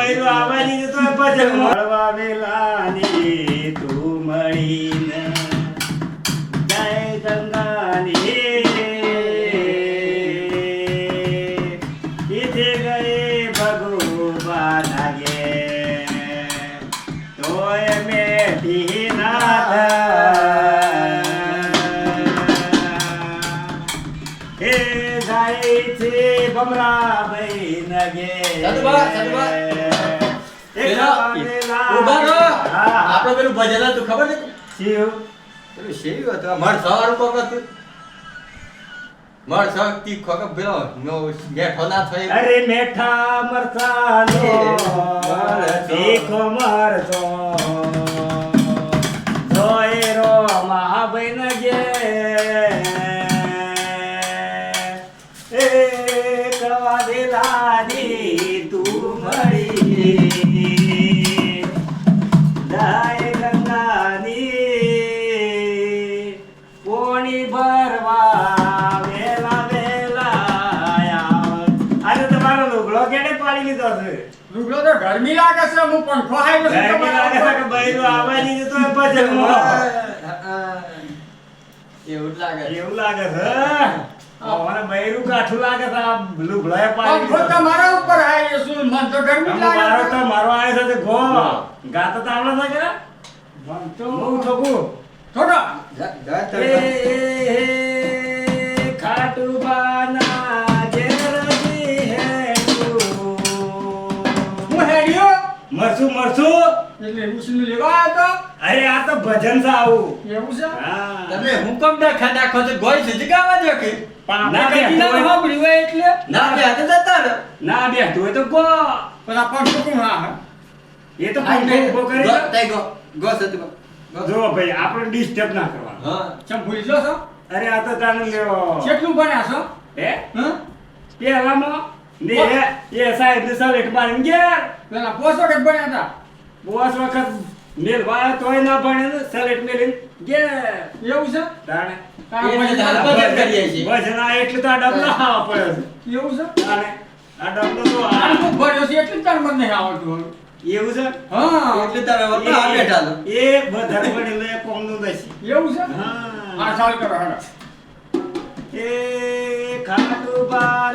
બૈરું આવવાની તો ભજન મળવા વેલાની તું મળીને જય ગંગાની ઇથે ગયે ભગવાન આગે તોય મેઠી નાથ હે જાય છે બમરા બૈન ગે સદબા ઉભા રહો. આપણે પેલું ભજન હતું ખબર છે શિવ પેલું શેવી હતું મર સવાર કોક હતું મર શક્તિ ખોક પેલો મેઠો ના થઈ અરે મેઠા મરચાનો તીખો મરચો જોઈ રો મહાબેન ગે એ કળવા વેલાની તું મળી જાય ગંગાની પોણી ભરવા વેલા આજે તમારો લુગડો કેને પાડી લીધો છે લુગડો તો ગરમી લાગે છે હું પંખો હાઈ ગરમી લાગે છે કે બૈરું આવવાની છે તો ભજનમાં એવું જ લાગે એવું લાગે છે મને બૈરું કાઠું લાગે છે આ લુગડોએ પાડી પંખો લીધો તમારા ઉપર હાઈ છે મન તો ગરમી મારો લાગે તો મારો આવે છે તે ગો ગાતો તો આવડે છે કે મન તો હું ઠોકું થોડો એ ખાટુ બાના ઘેરજી હેડું હું હેડ્યો મરસું મરસું એટલે ઉસનું લેવા આવ્યો અરે આ તો ભજન છે આવું તો એવું છે હા તમે હુકમ નાખો તો ગોય છે ગાવા દો કે પણ ના આપણે કદી બે, ના તો- સાંભળ્યું હોય એટલે ના બે હાથે જતા રહો ના બેઠું હોય તો ગો પણ આ પંખો કોણ હા એ તો પંખો ઉભો કરી ગો દો. તઈ ગો ગો સતી ગો જો ભાઈ આપણે ડિસ્ટર્બ ના કરવાનું હા ચમ ભૂલી જો છો અરે આ તો તાને લેવો કેટલું ભણ્યા છો હે હા પેલામાં ને એ સાહેબ ને સલેટ મારીને ગયા પેલા 5 વખત ભણ્યા હતા બોસ વખત મેલવાયા તોય ના ભણે ને સલેટ મેલીને ગયા એવું છે તાણે એને તો હાલ ભજન કરીએ છીએ ભજન આ એટલે તો આ ડબલા ખાવા પડે છે એવું છે તાણે આ ડબલો તો આ આ હું ભણ્યો છે એટલે તાર મને નહીં આવડતું હવે. એવું છે હા એટલે તમે વત્તા આ બેઠા છો એ બધા ભણેલો એ કોમનું દસી એવું છે હા આ ચાલ કરો હાલો એ ખાટુ બાલ